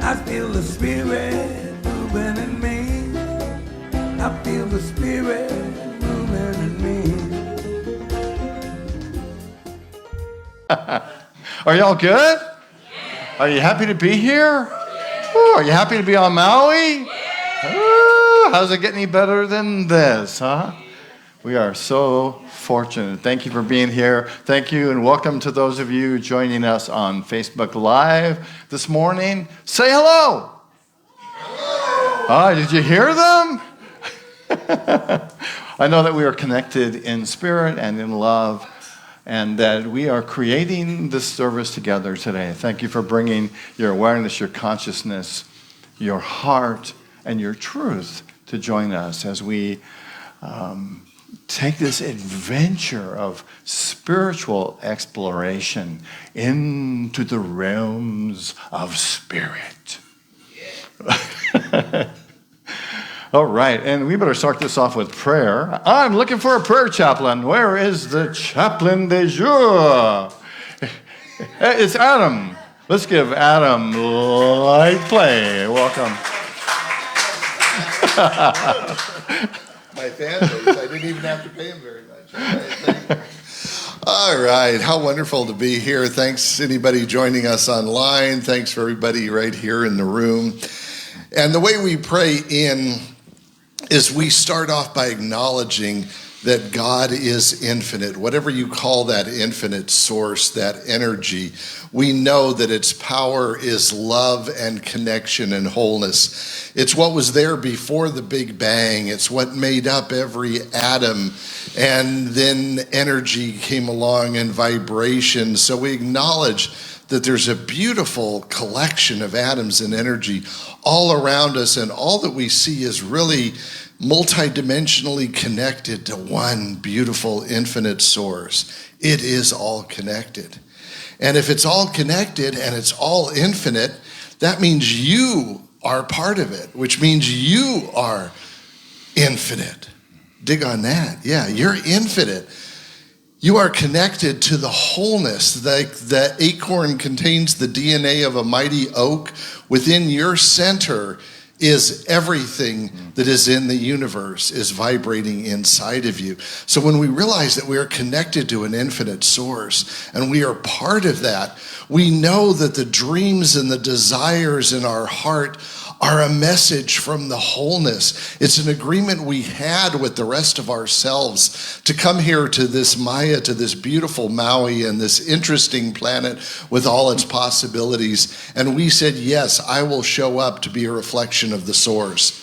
I feel the Spirit moving in me. I feel the Spirit moving in me. Are y'all good? Are you happy to be here? Ooh, are you happy to be on Maui? Ooh, how's it get any better than this, huh? We are so fortunate. Thank you for being here. Thank you and welcome to those of you joining us on Facebook Live this morning. Say hello. Hello. Did you hear them? I know that we are connected in spirit and in love, and that we are creating this service together today. Thank you for bringing your awareness, your consciousness, your heart, and your truth to join us as we take this adventure of spiritual exploration into the realms of spirit. All right, and we better start this off with prayer. I'm looking for a prayer chaplain. Where is the chaplain de jour? It's Adam. Let's give Adam light play. Welcome. My fan base. I didn't even have to pay him very much. All right, how wonderful to be here. Thanks anybody joining us online. Thanks for everybody right here in the room. And the way we pray in is we start off by acknowledging that God is infinite. Whatever you call that infinite source, that energy, we know that its power is love and connection and wholeness. It's what was there before the Big Bang. It's what made up every atom. And then energy came along and vibration. So we acknowledge that there's a beautiful collection of atoms and energy all around us, and all that we see is really multidimensionally connected to one beautiful infinite source. It is all connected. And if it's all connected and it's all infinite, that means you are part of it, which means you are infinite. Dig on that. Yeah, you're infinite. You are connected to the wholeness. The acorn contains the DNA of a mighty oak. Within your center is everything that is in the universe is vibrating inside of you. So when we realize that we are connected to an infinite source and we are part of that, we know that the dreams and the desires in our heart are a message from the wholeness. It's an agreement we had with the rest of ourselves to come here to this Maya, to this beautiful Maui and this interesting planet with all its possibilities. And we said, yes, I will show up to be a reflection of the source.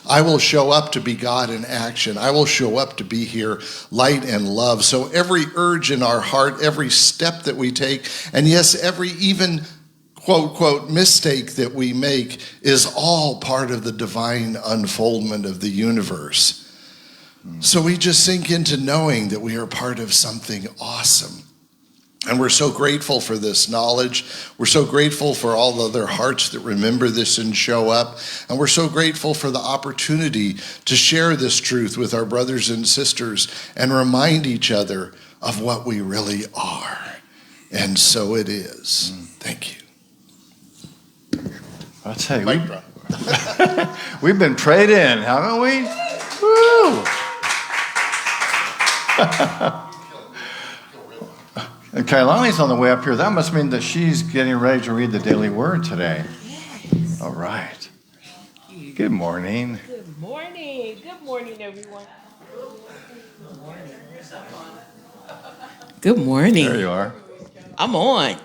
I will show up to be God in action. I will show up to be here, light and love. So every urge in our heart, every step that we take, and yes, every even quote, quote, mistake that we make is all part of the divine unfoldment of the universe. So we just sink into knowing that we are part of something awesome. And we're so grateful for this knowledge. We're so grateful for all the other hearts that remember this and show up. And we're so grateful for the opportunity to share this truth with our brothers and sisters and remind each other of what we really are. And so it is. Thank you. I'll tell you, we've been prayed in, haven't we? Woo! And Kailani's on the way up here. That must mean that she's getting ready to read the daily word today. Yes. All right. Good morning. Good morning. Good morning, everyone. Good morning. There you are. I'm on.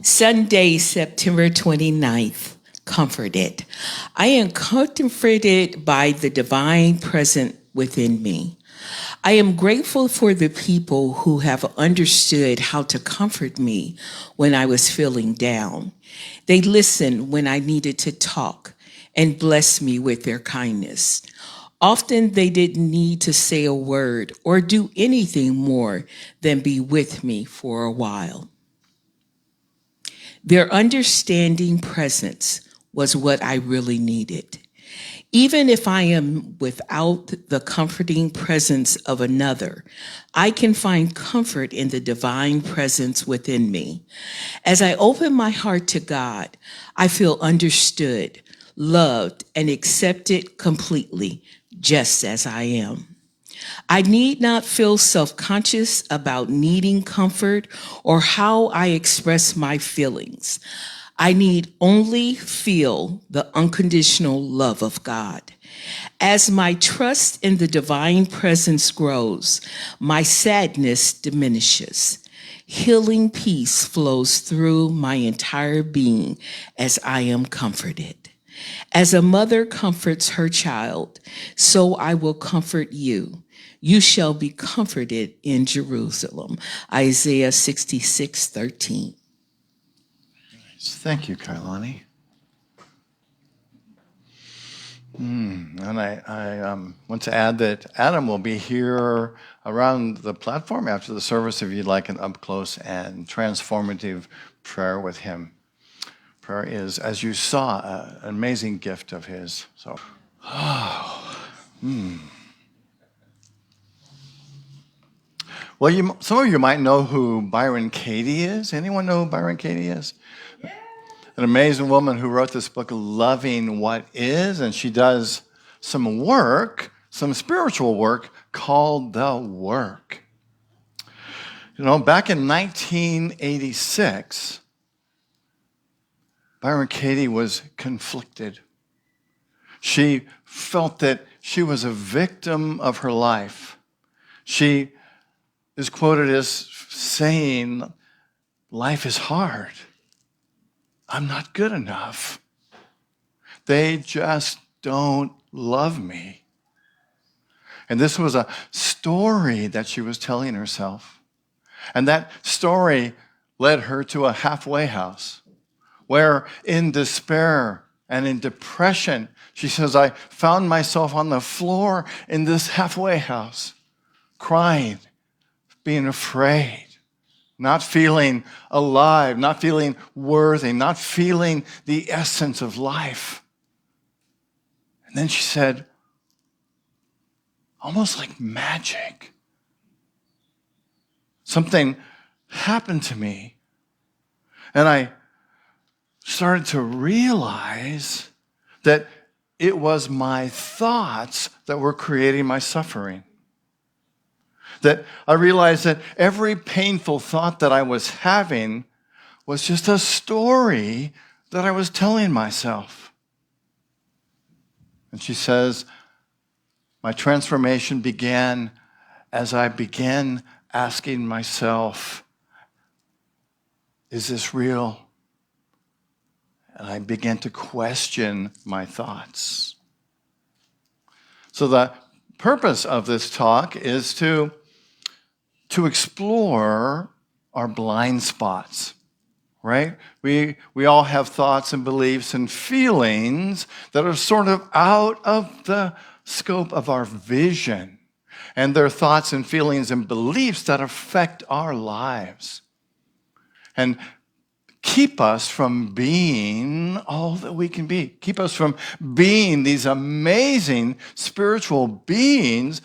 Sunday, September 29th, comforted. I am comforted by the divine presence within me. I am grateful for the people who have understood how to comfort me when I was feeling down. They listened when I needed to talk and blessed me with their kindness. Often they didn't need to say a word or do anything more than be with me for a while. Their understanding presence was what I really needed. Even if I am without the comforting presence of another, I can find comfort in the divine presence within me. As I open my heart to God, I feel understood, loved, and accepted completely, just as I am. I need not feel self-conscious about needing comfort or how I express my feelings. I need only feel the unconditional love of God. As my trust in the divine presence grows, my sadness diminishes. Healing peace flows through my entire being as I am comforted. As a mother comforts her child, so I will comfort you. You shall be comforted in Jerusalem. Isaiah 66:13. Thank you, Kailani. And I want to add that Adam will be here around the platform after the service if you'd like an up-close and transformative prayer with him. Prayer is, as you saw, an amazing gift of his. So, Well, some of you might know who Byron Katie is. Anyone know who Byron Katie is? An amazing woman who wrote this book, Loving What Is, and she does some work, some spiritual work called The Work. You know, back in 1986, Byron Katie was conflicted. She felt that she was a victim of her life. She is quoted as saying, "Life is hard. I'm not good enough. They just don't love me." And this was a story that she was telling herself. And that story led her to a halfway house where, in despair and in depression, she says, I found myself on the floor in this halfway house, crying, being afraid, not feeling alive, not feeling worthy, not feeling the essence of life. And then she said, almost like magic, something happened to me. And I started to realize that it was my thoughts that were creating my suffering. That I realized that every painful thought that I was having was just a story that I was telling myself. And she says, my transformation began as I began asking myself, is this real? And I began to question my thoughts. So the purpose of this talk is to explore our blind spots, right? We all have thoughts and beliefs and feelings that are sort of out of the scope of our vision. And they're thoughts and feelings and beliefs that affect our lives and keep us from being all that we can be. Keep us from being these amazing spiritual beings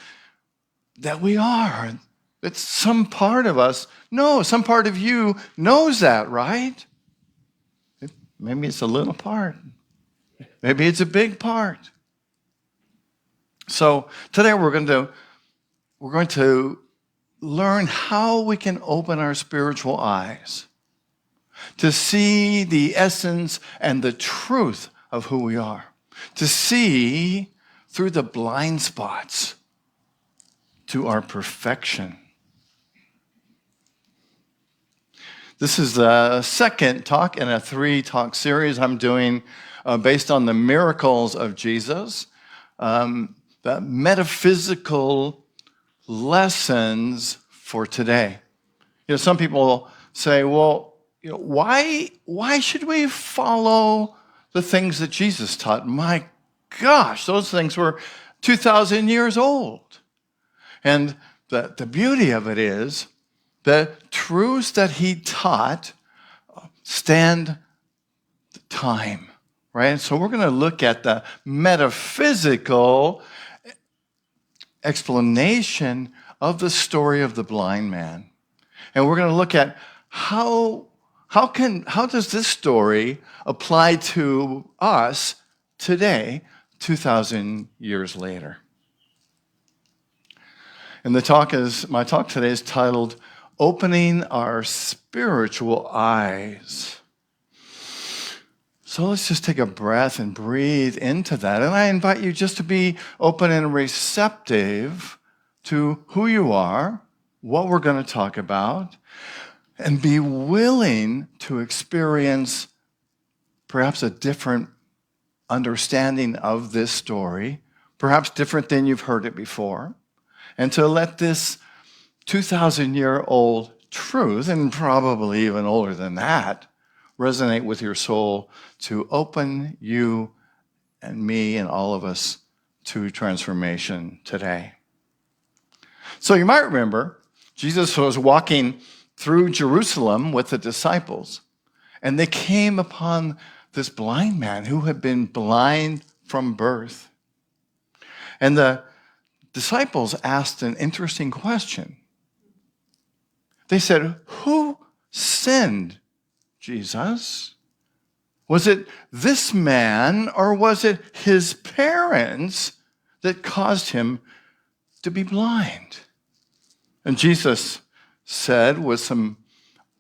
that we are. That some part of us knows, some part of you knows that, right? Maybe it's a little part. Maybe it's a big part. So today we're going to learn how we can open our spiritual eyes to see the essence and the truth of who we are, to see through the blind spots to our perfection. This is the second talk in a 3-talk series I'm doing based on the miracles of Jesus, the metaphysical lessons for today. You know, some people say, well, you know, why should we follow the things that Jesus taught? My gosh, those things were 2,000 years old. And the beauty of it is the truths that he taught stand the time, right? So we're going to look at the metaphysical explanation of the story of the blind man. And we're going to look at how does this story apply to us today, 2,000 years later? And my talk today is titled, Opening Our Spiritual Eyes. So let's just take a breath and breathe into that. And I invite you just to be open and receptive to who you are, what we're going to talk about, and be willing to experience perhaps a different understanding of this story, perhaps different than you've heard it before, and to let this 2,000-year-old truth, and probably even older than that, resonate with your soul to open you and me and all of us to transformation today. So you might remember, Jesus was walking through Jerusalem with the disciples, and they came upon this blind man who had been blind from birth. And the disciples asked an interesting question. They said, "Who sinned, Jesus? Was it this man or was it his parents that caused him to be blind?" And Jesus said, with some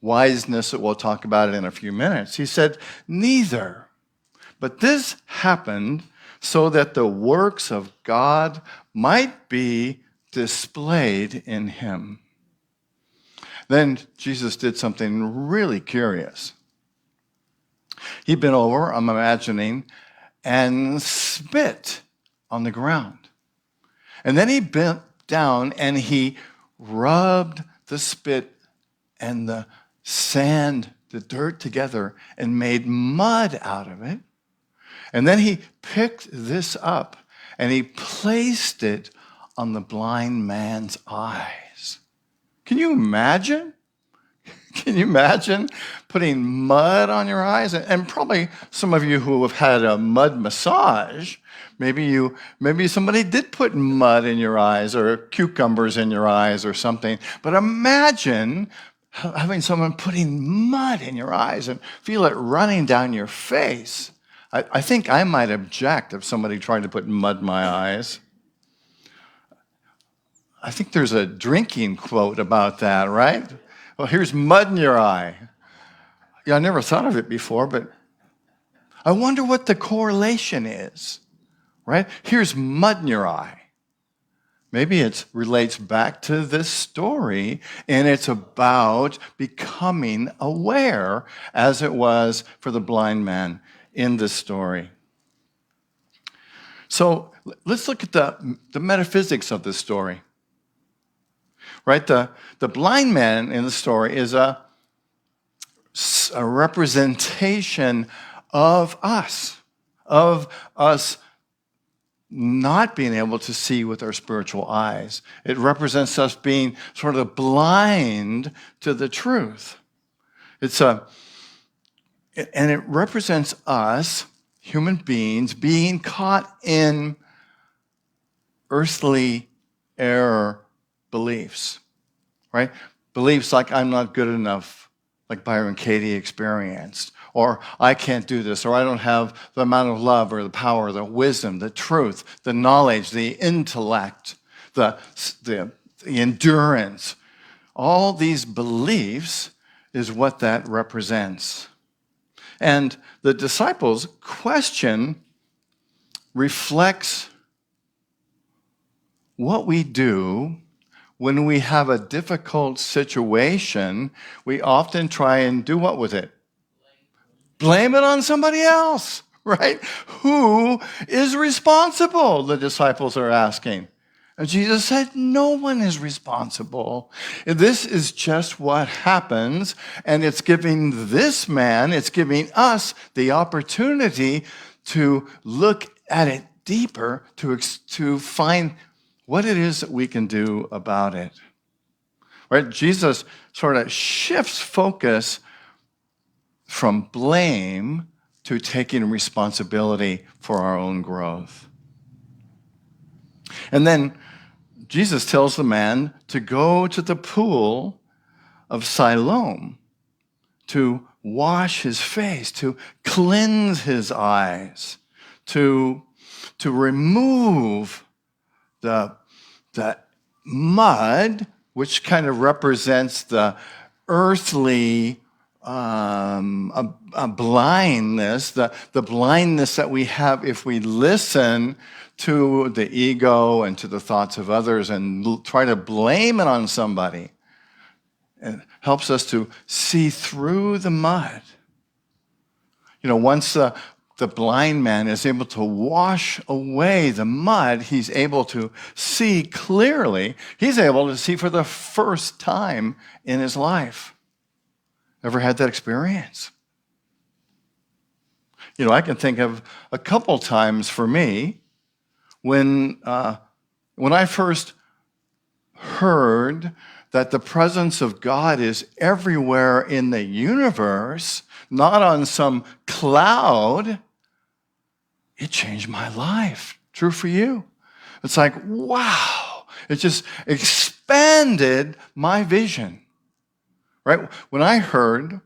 wiseness that we'll talk about in a few minutes, he said, "Neither. But this happened so that the works of God might be displayed in him." Then Jesus did something really curious. He bent over, I'm imagining, and spit on the ground. And then he bent down and he rubbed the spit and the sand, the dirt together, and made mud out of it. And then he picked this up and he placed it on the blind man's eyes. Can you imagine? Can you imagine putting mud on your eyes? And probably some of you who have had a mud massage, maybe somebody did put mud in your eyes or cucumbers in your eyes or something. But imagine having someone putting mud in your eyes and feel it running down your face. I think I might object if somebody tried to put mud in my eyes. I think there's a drinking quote about that, right? Well, here's mud in your eye. Yeah, I never thought of it before, but I wonder what the correlation is, right? Here's mud in your eye. Maybe it relates back to this story, and it's about becoming aware, as it was for the blind man in this story. So let's look at the metaphysics of this story. Right? The blind man in the story is a representation of us not being able to see with our spiritual eyes. It represents us being sort of blind to the truth. And it represents us, human beings, being caught in earthly error beliefs, right? Beliefs like I'm not good enough, like Byron Katie experienced, or I can't do this, or I don't have the amount of love or the power, the wisdom, the truth, the knowledge, the intellect, the endurance. All these beliefs is what that represents. And the disciples' question reflects what we do when we have a difficult situation. We often try and do what with it? Blame it on somebody else, right? Who is responsible, the disciples are asking. And Jesus said, no one is responsible. This is just what happens, and it's giving it's giving us the opportunity to look at it deeper, to find what it is that we can do about it. Right? Jesus sort of shifts focus from blame to taking responsibility for our own growth. And then Jesus tells the man to go to the Pool of Siloam to wash his face, to cleanse his eyes, to remove the mud, which kind of represents the earthly blindness, the blindness that we have if we listen to the ego and to the thoughts of others and try to blame it on somebody. It helps us to see through the mud. Once the blind man is able to wash away the mud, he's able to see clearly. He's able to see for the first time in his life. Ever had that experience? I can think of a couple times for me when I first heard that the presence of God is everywhere in the universe, not on some cloud, it changed my life. True for you. It's like, wow. It just expanded my vision. Right? When I heard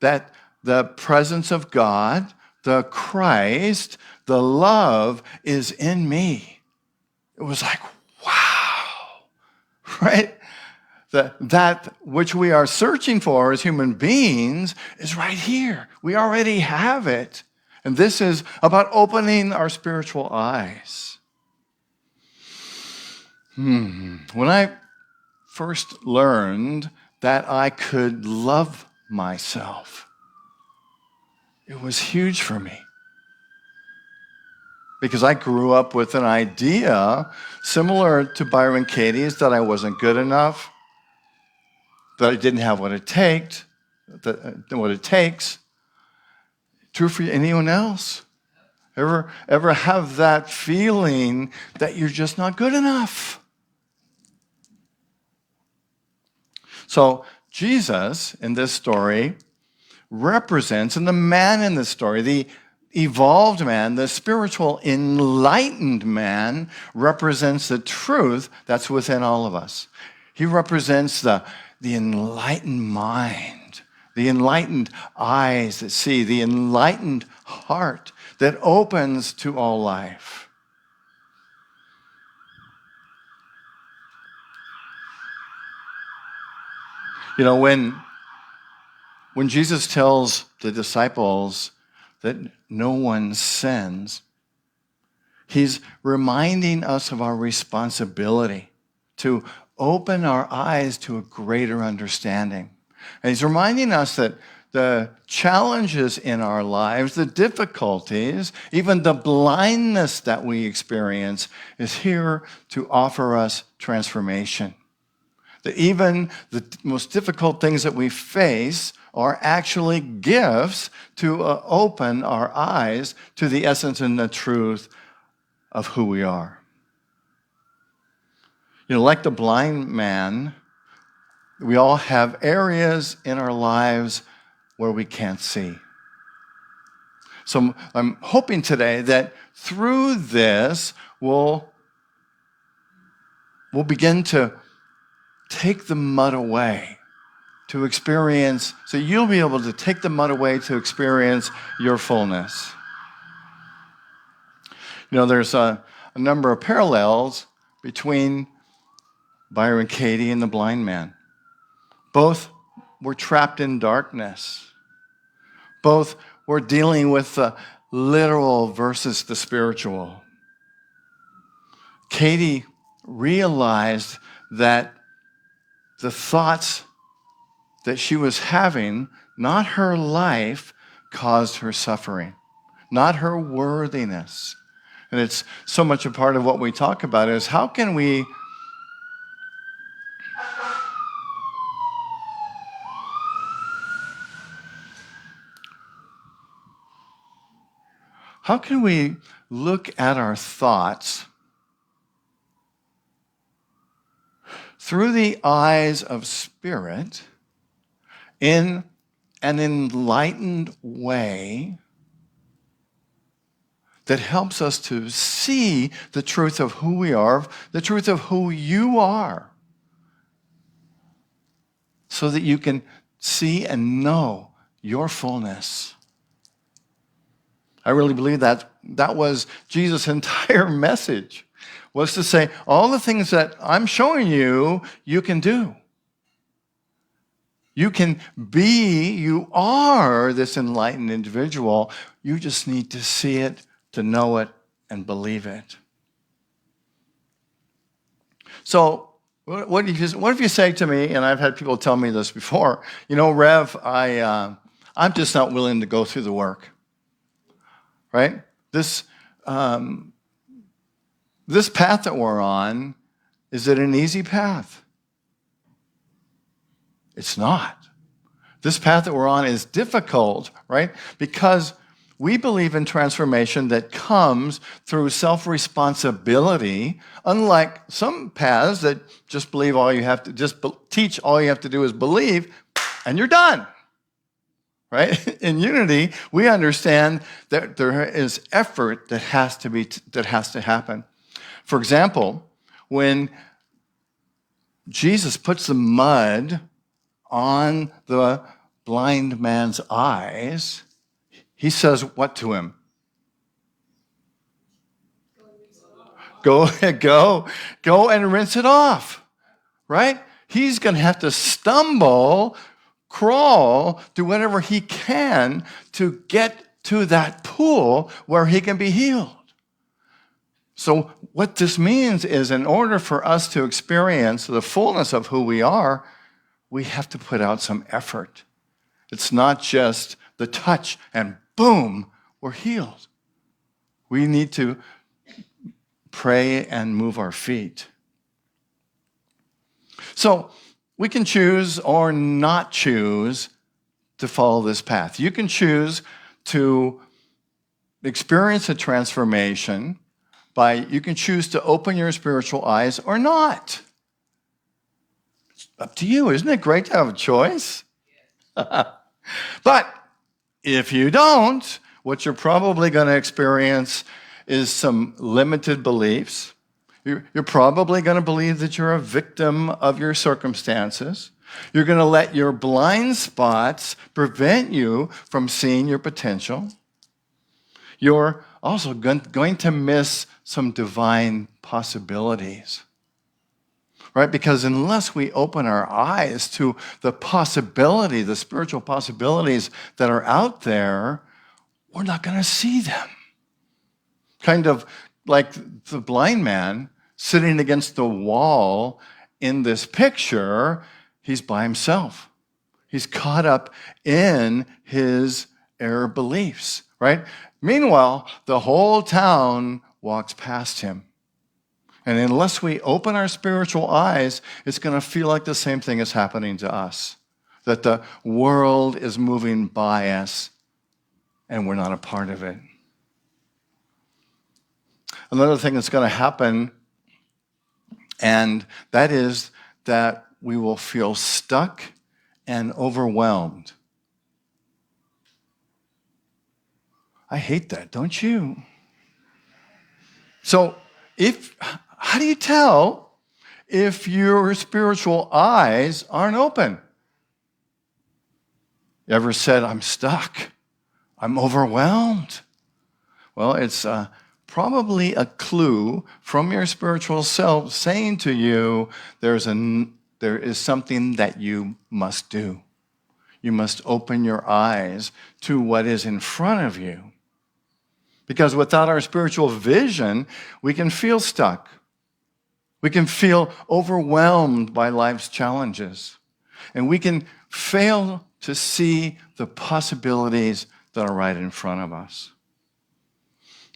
that the presence of God, the Christ, the love is in me, it was like, wow. Right? That which we are searching for as human beings is right here. We already have it. And this is about opening our spiritual eyes. When I first learned that I could love myself, it was huge for me. Because I grew up with an idea similar to Byron Katie's that I wasn't good enough, that I didn't have what it takes. True for anyone else? Ever have that feeling that you're just not good enough? So Jesus in this story represents, and the man in this story, the evolved man, the spiritual enlightened man, represents the truth that's within all of us. He represents the enlightened mind, the enlightened eyes that see, the enlightened heart that opens to all life. When Jesus tells the disciples that no one sins, he's reminding us of our responsibility to open our eyes to a greater understanding. And he's reminding us that the challenges in our lives, the difficulties, even the blindness that we experience is here to offer us transformation. That even the most difficult things that we face are actually gifts to open our eyes to the essence and the truth of who we are. Like the blind man, we all have areas in our lives where we can't see. So I'm hoping today that through this, we'll begin to take the mud away to experience, so you'll be able to take the mud away to experience your fullness. There's a number of parallels between Byron Katie and the blind man. Both were trapped in darkness. Both were dealing with the literal versus the spiritual. Katie realized that the thoughts that she was having, not her life, caused her suffering, not her worthiness. And it's so much a part of what we talk about is how can we look at our thoughts through the eyes of spirit in an enlightened way that helps us to see the truth of who we are, the truth of who you are, so that you can see and know your fullness. I really believe that was Jesus' entire message, was to say, all the things that I'm showing you, you can do. You can be, you are this enlightened individual. You just need to see it, to know it, and believe it. So, what if you say to me, and I've had people tell me this before, Rev, I'm just not willing to go through the work, right? This path that we're on, is it an easy path? It's not. This path that we're on is difficult, right? Because we believe in transformation that comes through self-responsibility, unlike some paths that just believe all you have to, teach all you have to do is believe, and you're done, right? In Unity, we understand that there is effort that has to happen. For example, when Jesus puts the mud on the blind man's eyes, he says what to him? Go and rinse it off, right? He's going to have to stumble, crawl, do whatever he can to get to that pool where he can be healed. So what this means is, in order for us to experience the fullness of who we are, we have to put out some effort. It's not just the touch and boom, we're healed. We need to pray and move our feet. So we can choose or not choose to follow this path. You can choose to experience a transformation you can choose to open your spiritual eyes or not. It's up to you. Isn't it great to have a choice? But if you don't, what you're probably going to experience is some limited beliefs. You're probably going to believe that you're a victim of your circumstances. You're going to let your blind spots prevent you from seeing your potential. You're also going to miss some divine possibilities, right? Because unless we open our eyes to the spiritual possibilities that are out there, we're not going to see them. Kind of like the blind man sitting against the wall in this picture, he's by himself. He's caught up in his error beliefs, right? Meanwhile, the whole town walks past him. And unless we open our spiritual eyes, it's going to feel like the same thing is happening to us. That the world is moving by us and we're not a part of it. Another thing that's going to happen, and that is that we will feel stuck and overwhelmed. I hate that, don't you? So how do you tell if your spiritual eyes aren't open? You ever said, I'm stuck, I'm overwhelmed? Well, it's probably a clue from your spiritual self saying to you, there is something that you must do. You must open your eyes to what is in front of you. Because without our spiritual vision, we can feel stuck. We can feel overwhelmed by life's challenges. And we can fail to see the possibilities that are right in front of us.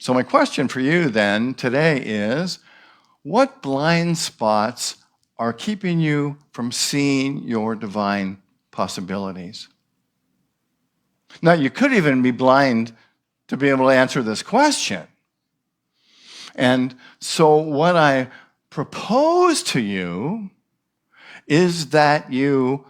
So my question for you then today is, what blind spots are keeping you from seeing your divine possibilities? Now, you could even be blind to be able to answer this question. And so what I propose to you is that you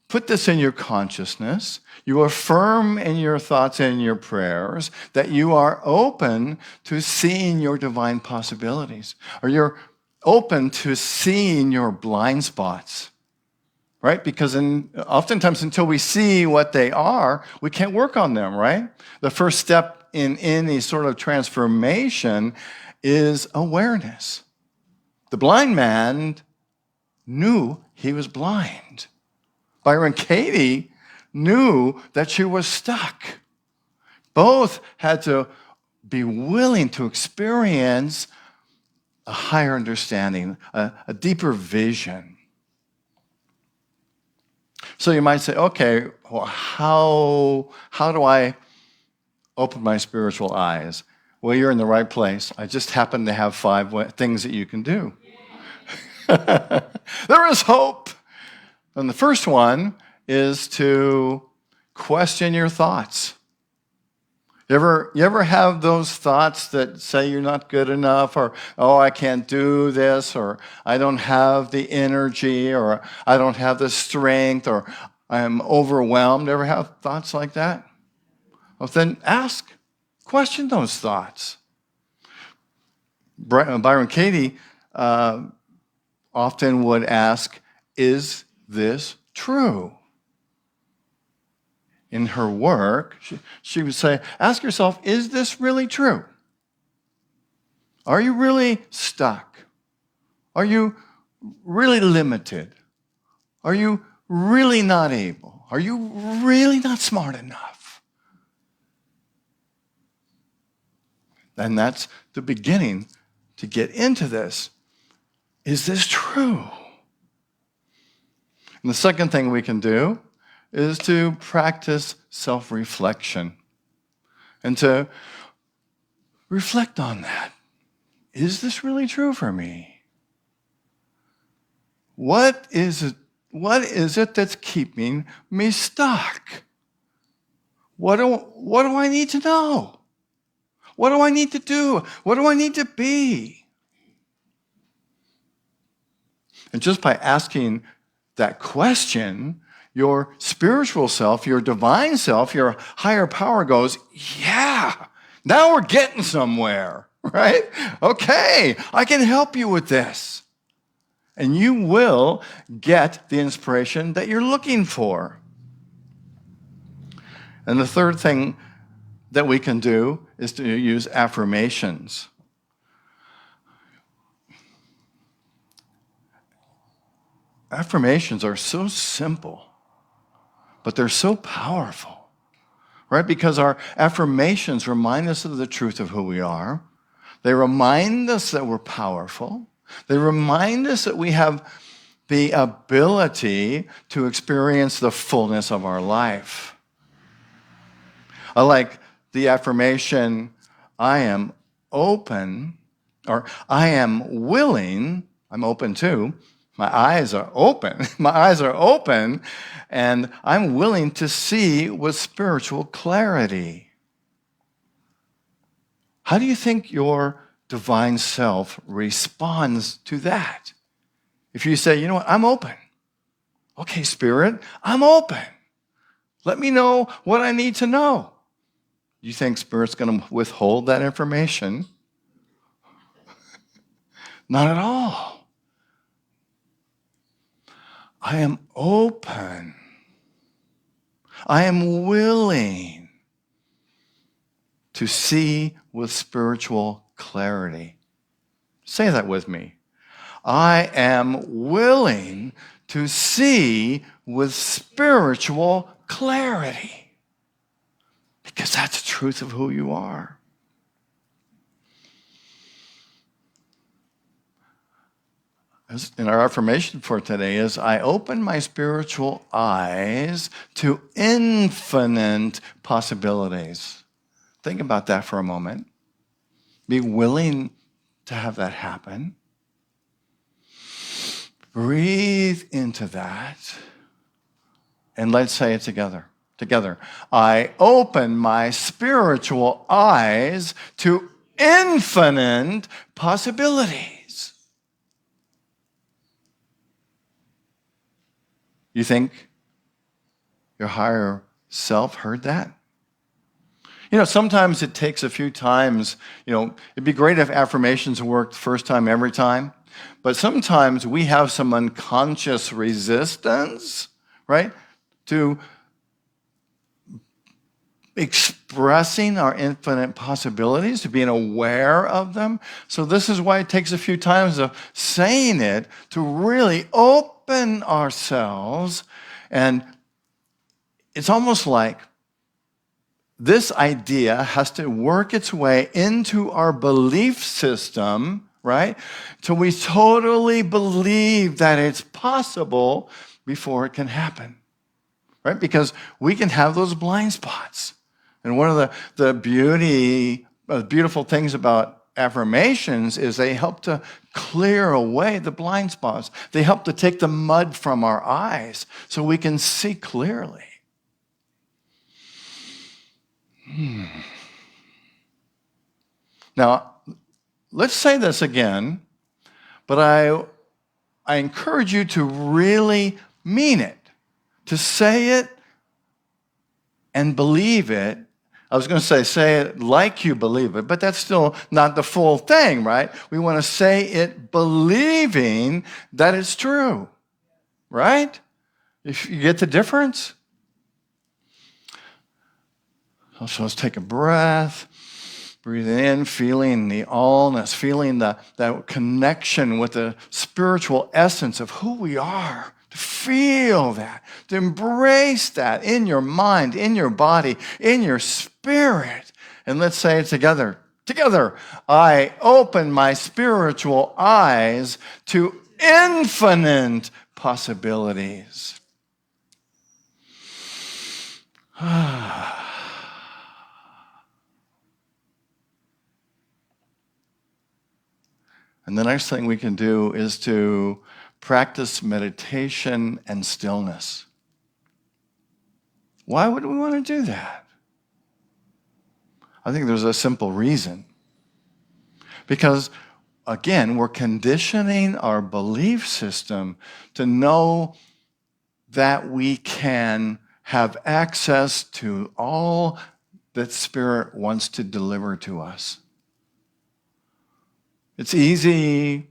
put this in your consciousness. You affirm in your thoughts and your prayers that you are open to seeing your divine possibilities, or you're open to seeing your blind spots, right? Because oftentimes until we see what they are, we can't work on them, right? The first step in any sort of transformation is awareness. The blind man knew he was blind. Byron Katie knew that she was stuck. Both had to be willing to experience a higher understanding, a deeper vision. So you might say, okay, well, how do I open my spiritual eyes? Well, you're in the right place. I just happen to have 5 things that you can do. There is hope. And the first one is to question your thoughts. You ever have those thoughts that say you're not good enough, or, oh, I can't do this, or I don't have the energy, or I don't have the strength, or I'm overwhelmed? Ever have thoughts like that? Well, then question those thoughts. Byron Katie often would ask, is this true? In her work, she would say, ask yourself, is this really true? Are you really stuck? Are you really limited? Are you really not able? Are you really not smart enough? And that's the beginning to get into this. Is this true? And the second thing we can do is to practice self-reflection and to reflect on that. Is this really true for me? What is it that's keeping me stuck? What do I need to know? What do I need to do? What do I need to be? And just by asking that question, your spiritual self, your divine self, your higher power goes, yeah, now we're getting somewhere, right? Okay, I can help you with this. And you will get the inspiration that you're looking for. And the third thing that we can do is to use affirmations. Affirmations are so simple, but they're so powerful, right? Because our affirmations remind us of the truth of who we are. They remind us that we're powerful. They remind us that we have the ability to experience the fullness of our life. I like the affirmation, I am open, or I am willing, I'm open too. My eyes are open. My eyes are open, and I'm willing to see with spiritual clarity. How do you think your divine self responds to that? If you say, you know what, I'm open. Okay, Spirit, I'm open. Let me know what I need to know. You think Spirit's going to withhold that information? Not at all. I am open. I am willing to see with spiritual clarity. Say that with me. I am willing to see with spiritual clarity. Because that's the truth of who you are. And our affirmation for today is, I open my spiritual eyes to infinite possibilities. Think about that for a moment. Be willing to have that happen. Breathe into that. And let's say it together. Together. I open my spiritual eyes to infinite possibilities. You think your higher self heard that? Sometimes it takes a few times. It'd be great if affirmations worked first time every time. But sometimes we have some unconscious resistance, right, to expressing our infinite possibilities, to being aware of them. So this is why it takes a few times of saying it to really open ourselves. And it's almost like this idea has to work its way into our belief system, right? Till we totally believe that it's possible before it can happen, right? Because we can have those blind spots. And one of the beautiful things about affirmations is they help to clear away the blind spots. They help to take the mud from our eyes so we can see clearly. Now, let's say this again, but I encourage you to really mean it, to say it and believe it. I was going to say it like you believe it, but that's still not the full thing, right? We want to say it believing that it's true, right? If you get the difference? So let's take a breath, breathing in, feeling the allness, feeling that connection with the spiritual essence of who we are. To feel that, to embrace that in your mind, in your body, in your spirit. And let's say it together. Together, I open my spiritual eyes to infinite possibilities. And the next thing we can do is to practice meditation and stillness. Why would we want to do that? I think there's a simple reason. Because, again, we're conditioning our belief system to know that we can have access to all that Spirit wants to deliver to us. It's easy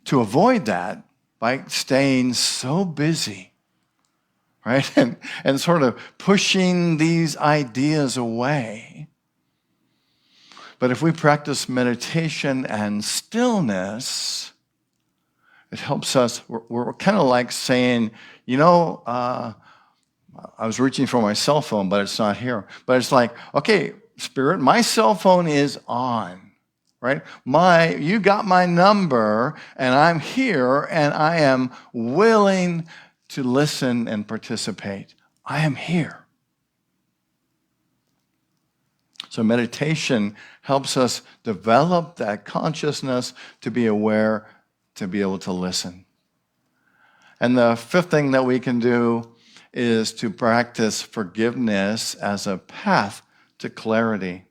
to avoid that by staying so busy, right? And sort of pushing these ideas away. But if we practice meditation and stillness, it helps us. We're kind of like saying, I was reaching for my cell phone, but it's not here. But it's like, okay, Spirit, my cell phone is on. Right? You got my number, and I'm here, and I am willing to listen and participate. I am here. So meditation helps us develop that consciousness to be aware, to be able to listen. And the fifth thing that we can do is to practice forgiveness as a path to clarity.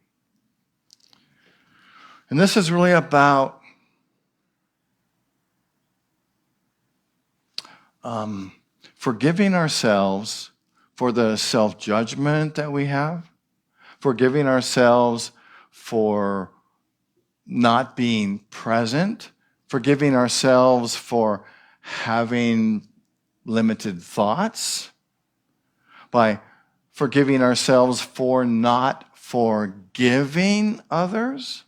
And this is really about forgiving ourselves for the self-judgment that we have, forgiving ourselves for not being present, forgiving ourselves for having limited thoughts, by forgiving ourselves for not forgiving others.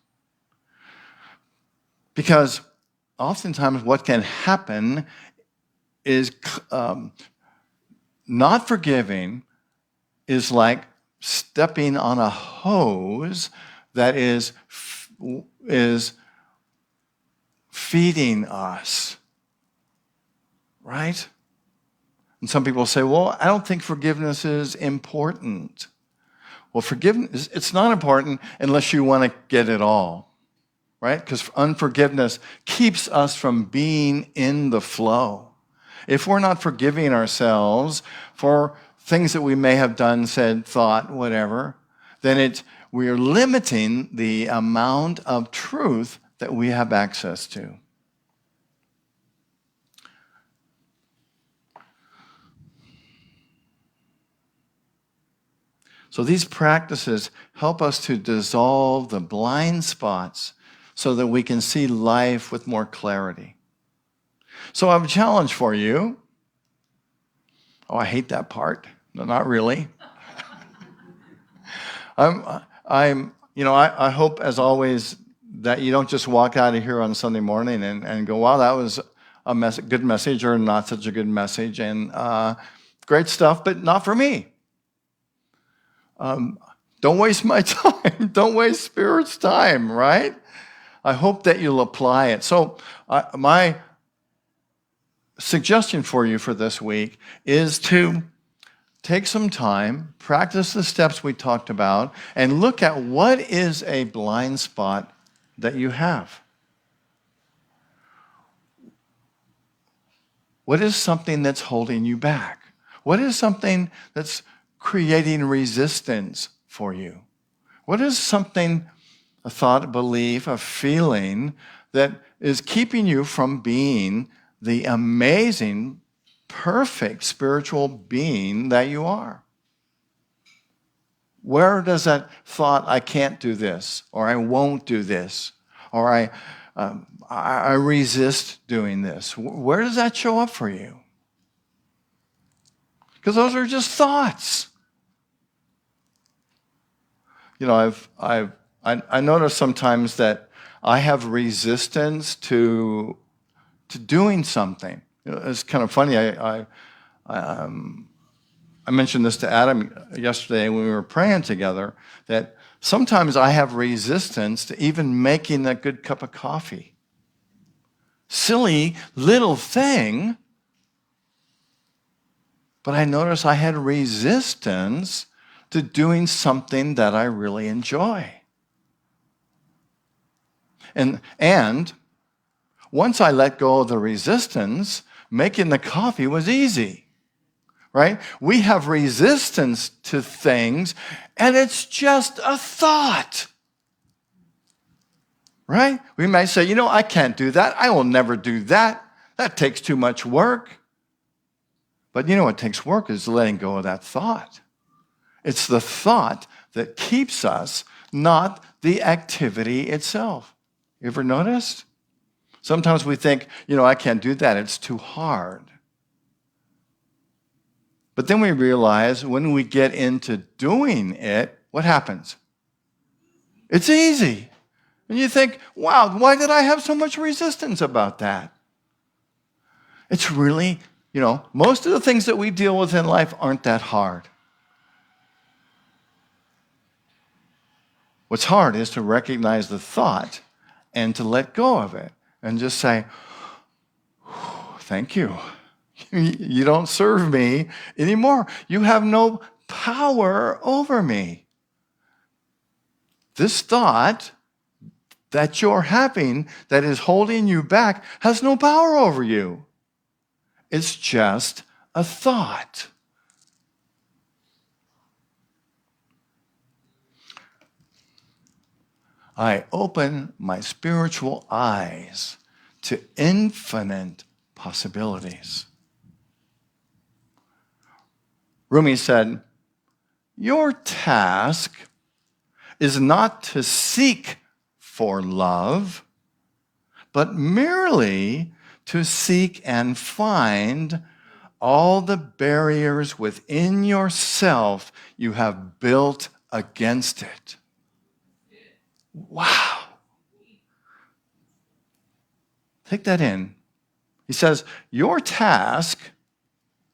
Because oftentimes what can happen is not forgiving is like stepping on a hose that is feeding us, right? And some people say, well, I don't think forgiveness is important. Well, forgiveness, it's not important unless you want to get it all. Right? Because unforgiveness keeps us from being in the flow. If we're not forgiving ourselves for things that we may have done, said, thought, whatever, then we are limiting the amount of truth that we have access to. So these practices help us to dissolve the blind spots so that we can see life with more clarity. So I have a challenge for you. Oh, I hate that part. No, not really. I hope, as always, that you don't just walk out of here on Sunday morning and go, wow, that was a good message or not such a good message, and great stuff, but not for me. Don't waste my time. Don't waste Spirit's time, right? I hope that you'll apply it. So my suggestion for you for this week is to take some time, practice the steps we talked about, and look at what is a blind spot that you have. What is something that's holding you back? What is something that's creating resistance for you? What is something, a thought, a belief, a feeling that is keeping you from being the amazing, perfect spiritual being that you are? Where does that thought, I can't do this, or I won't do this, or I resist doing this, where does that show up for you? Because those are just thoughts. You know, I notice sometimes that I have resistance to doing something. You know, it's kind of funny. I mentioned this to Adam yesterday when we were praying together, that sometimes I have resistance to even making a good cup of coffee. Silly little thing, but I noticed I had resistance to doing something that I really enjoy. And once I let go of the resistance, making the coffee was easy, right? We have resistance to things, and it's just a thought, right? We might say, I can't do that. I will never do that. That takes too much work. But what takes work is letting go of that thought. It's the thought that keeps us, not the activity itself. You ever noticed? Sometimes we think, I can't do that. It's too hard. But then we realize when we get into doing it, what happens? It's easy. And you think, wow, why did I have so much resistance about that? It's really, most of the things that we deal with in life aren't that hard. What's hard is to recognize the thought and to let go of it and just say, thank you. You don't serve me anymore. You have no power over me. This thought that you're having that is holding you back has no power over you. It's just a thought. I open my spiritual eyes to infinite possibilities. Rumi said, your task is not to seek for love, but merely to seek and find all the barriers within yourself you have built against it. Wow. Take that in. He says, your task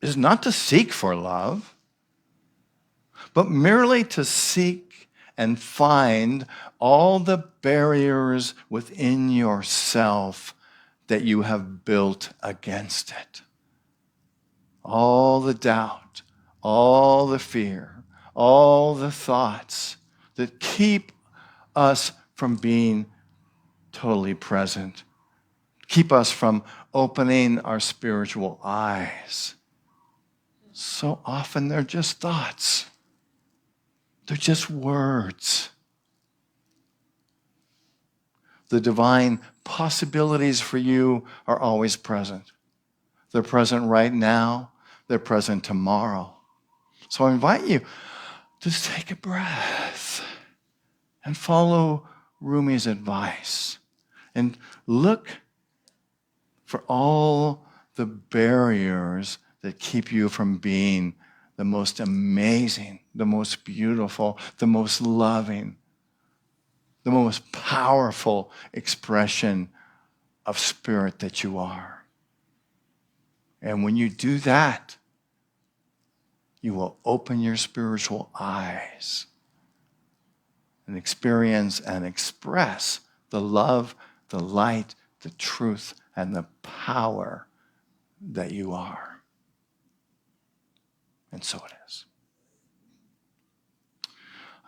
is not to seek for love, but merely to seek and find all the barriers within yourself that you have built against it. All the doubt, all the fear, all the thoughts that keep us from being totally present, keep us from opening our spiritual eyes. So often they're just thoughts. They're just words. The divine possibilities for you are always present. They're present right now. They're present tomorrow. So I invite you just take a breath and follow Rumi's advice and look for all the barriers that keep you from being the most amazing, the most beautiful, the most loving, the most powerful expression of spirit that you are. And when you do that, you will open your spiritual eyes and experience and express the love, the light, the truth, and the power that you are. And so it is.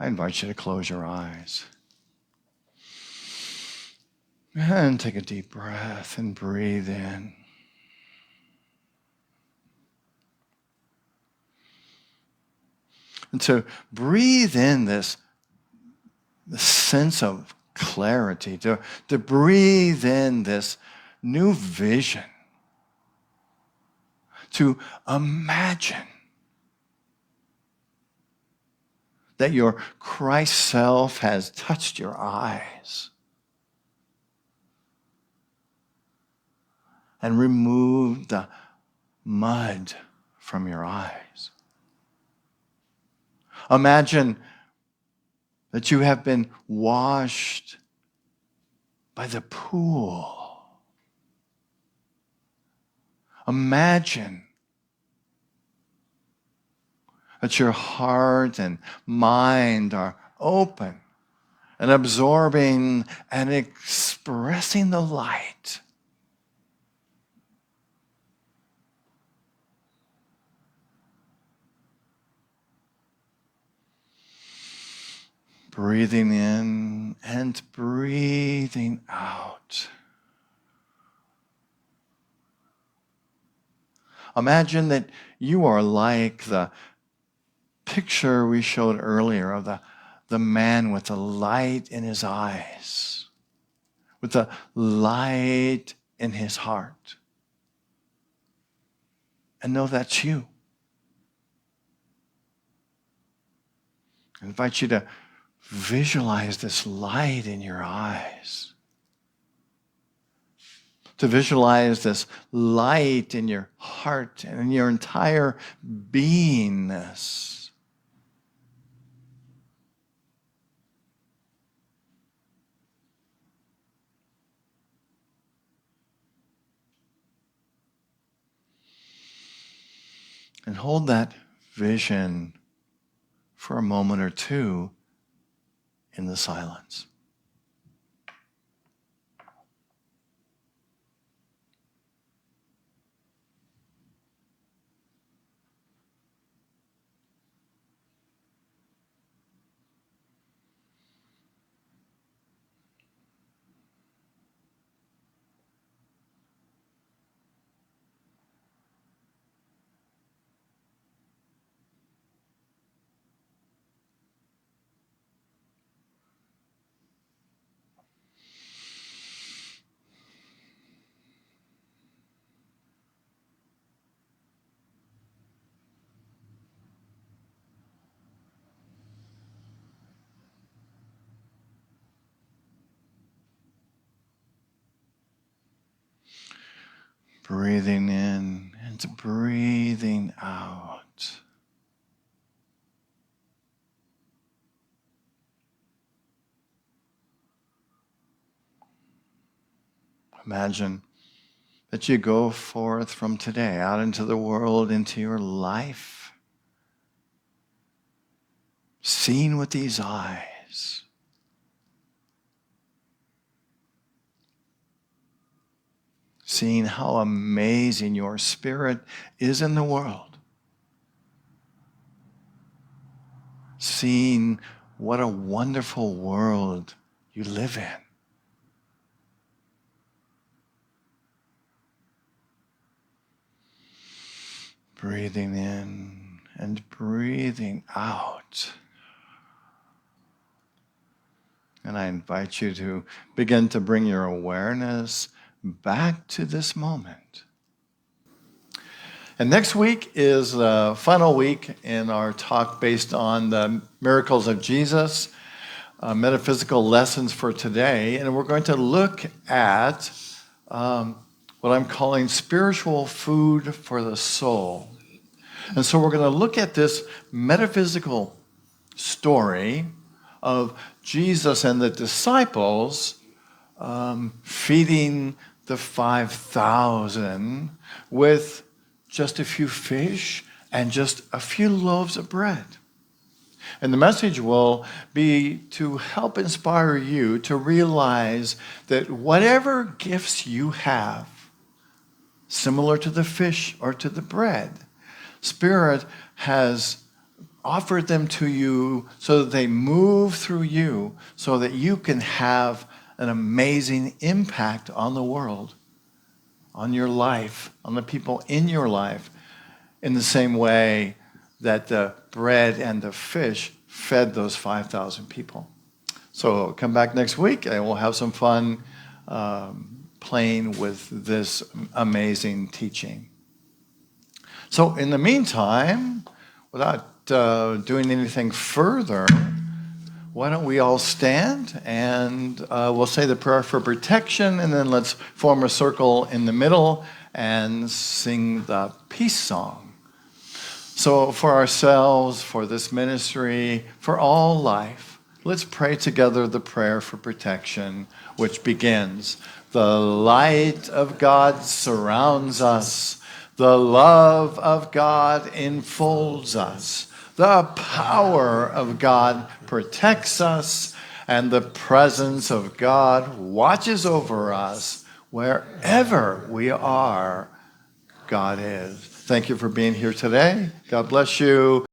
I invite you to close your eyes and take a deep breath and breathe in. And to breathe in this sense of clarity, to breathe in this new vision, to imagine that your Christ self has touched your eyes and removed the mud from your eyes. Imagine that you have been washed by the pool. Imagine that your heart and mind are open and absorbing and expressing the light. Breathing in and breathing out. Imagine that you are like the picture we showed earlier of the man with the light in his eyes, with the light in his heart. And know that's you. I invite you to visualize this light in your eyes. To visualize this light in your heart and in your entire beingness. And hold that vision for a moment or two in the silence. Breathing in and breathing out. Imagine that you go forth from today out into the world, into your life, seeing with these eyes. Seeing how amazing your spirit is in the world. Seeing what a wonderful world you live in. Breathing in and breathing out. And I invite you to begin to bring your awareness back to this moment. And next week is the final week in our talk based on the miracles of Jesus, Metaphysical Lessons for today. And we're going to look at what I'm calling spiritual food for the soul. And so we're going to look at this metaphysical story of Jesus and the disciples feeding the 5,000 with just a few fish and just a few loaves of bread. And the message will be to help inspire you to realize that whatever gifts you have, similar to the fish or to the bread, Spirit has offered them to you so that they move through you so that you can have an amazing impact on the world, on your life, on the people in your life, in the same way that the bread and the fish fed those 5,000 people. So come back next week and we'll have some fun playing with this amazing teaching. So in the meantime, without doing anything further, why don't we all stand and we'll say the prayer for protection, and then let's form a circle in the middle and sing the peace song. So for ourselves, for this ministry, for all life, let's pray together the prayer for protection, which begins, the light of God surrounds us, the love of God enfolds us, the power of God protects us, and the presence of God watches over us wherever we are. God is. Thank you for being here today. God bless you.